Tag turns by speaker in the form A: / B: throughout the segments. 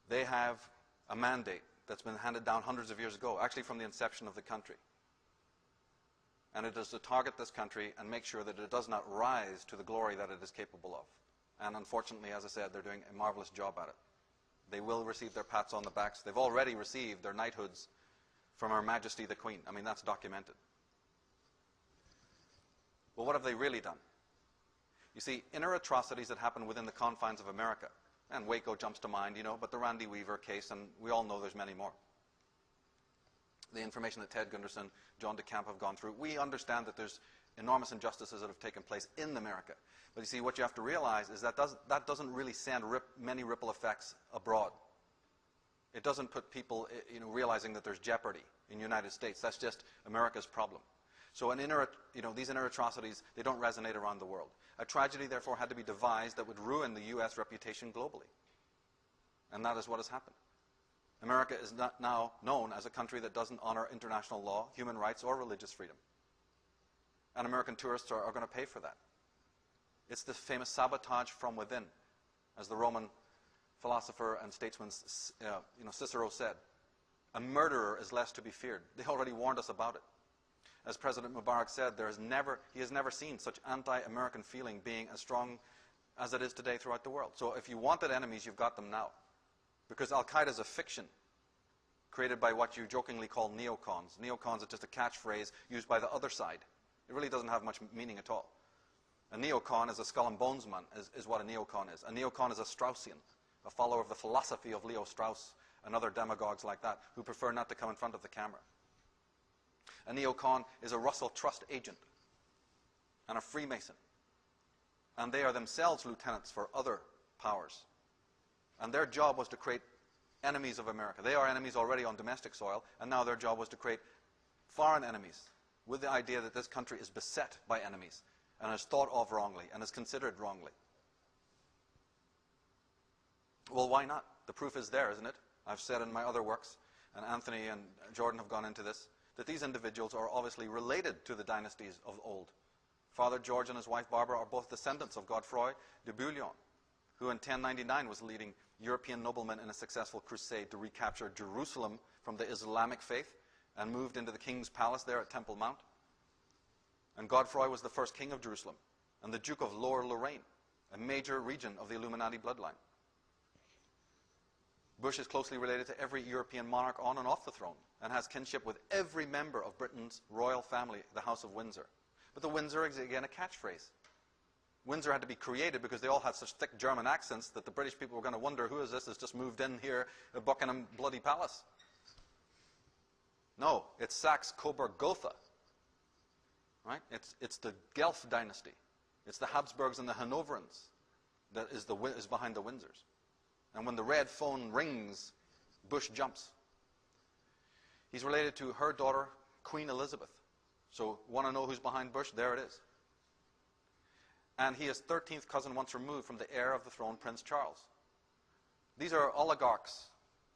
A: They have a mandate that's been handed down hundreds of years ago, actually from the inception of the country. And it is to target this country and make sure that it does not rise to the glory that it is capable of. And unfortunately, as I said, they're doing a marvelous job at it. They will receive their pats on the backs. They've already received their knighthoods from Her Majesty the Queen. I mean, that's documented. Well, what have they really done? You see, inner atrocities that happen within the confines of America, and Waco jumps to mind, you know, but the Randy Weaver case, and we all know there's many more. The information that Ted Gunderson, John DeCamp have gone through, we understand that there's enormous injustices that have taken place in America. But you see, what you have to realize is that doesn't really send many ripple effects abroad. It doesn't put people, you know, realizing that there's jeopardy in the United States. That's just America's problem. So these inner atrocities, they don't resonate around the world. A tragedy, therefore, had to be devised that would ruin the U.S. reputation globally. And that is what has happened. America is not now known as a country that doesn't honor international law, human rights, or religious freedom. And American tourists are going to pay for that. It's the famous sabotage from within, as the Roman philosopher and statesman Cicero said. A murderer is less to be feared. They already warned us about it. As President Mubarak said, he has never seen such anti-American feeling being as strong as it is today throughout the world. So if you wanted enemies, you've got them now. Because Al-Qaeda is a fiction created by what you jokingly call neocons. Neocons are just a catchphrase used by the other side. It really doesn't have much meaning at all. A neocon is a skull and bones man, is what a neocon is. A neocon is a Straussian, a follower of the philosophy of Leo Strauss and other demagogues like that who prefer not to come in front of the camera. A neocon is a Russell Trust agent and a Freemason. And they are themselves lieutenants for other powers. And their job was to create enemies of America. They are enemies already on domestic soil, and now their job was to create foreign enemies with the idea that this country is beset by enemies and is thought of wrongly and is considered wrongly. Well, why not? The proof is there, isn't it? I've said in my other works, and Anthony and Jordan have gone into this, that these individuals are obviously related to the dynasties of old. Father George and his wife Barbara are both descendants of Godefroy de Bouillon, who in 1099 was leading European noblemen in a successful crusade to recapture Jerusalem from the Islamic faith and moved into the king's palace there at Temple Mount. And Godefroy was the first king of Jerusalem and the Duke of Lower Lorraine, a major region of the Illuminati bloodline. Bush is closely related to every European monarch on and off the throne and has kinship with every member of Britain's royal family, the House of Windsor. But the Windsor is again a catchphrase. Windsor had to be created because they all had such thick German accents that the British people were going to wonder, who is this that's just moved in here at Buckingham bloody Palace? No, it's Saxe-Coburg-Gotha. Right? It's the Guelph dynasty. It's the Habsburgs and the Hanoverians that is behind the Windsors. And when the red phone rings, Bush jumps. He's related to her daughter, Queen Elizabeth. So, want to know who's behind Bush? There it is. And he is 13th cousin once removed from the heir of the throne, Prince Charles. These are oligarchs.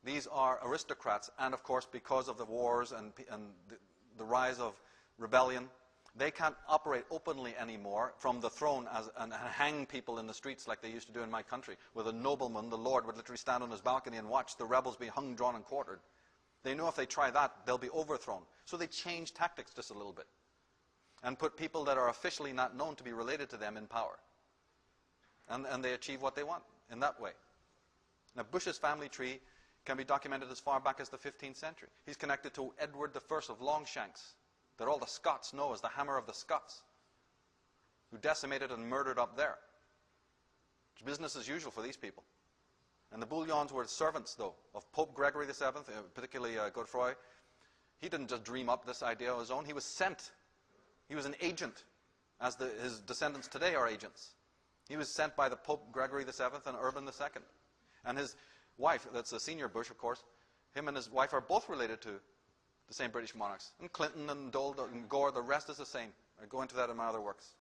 A: These are aristocrats. And of course, because of the wars and the rise of rebellion, they can't operate openly anymore from the throne and hang people in the streets like they used to do in my country, where the nobleman, the lord, would literally stand on his balcony and watch the rebels be hung, drawn, and quartered. They know if they try that, they'll be overthrown. So they change tactics just a little bit and put people that are officially not known to be related to them in power. And they achieve what they want in that way. Now, Bush's family tree can be documented as far back as the 15th century. He's connected to Edward I of Longshanks, that all the Scots know as the Hammer of the Scots, who decimated and murdered up there. It's business as usual for these people. And the Bouillons were servants, though, of Pope Gregory VII, particularly Godefroy. He didn't just dream up this idea on his own. He was sent. He was an agent, as his descendants today are agents. He was sent by the Pope Gregory VII and Urban II. And his wife, that's the senior Bush, of course, him and his wife are both related to the same British monarchs. And Clinton and Dole and Gore, the rest is the same. I go into that in my other works.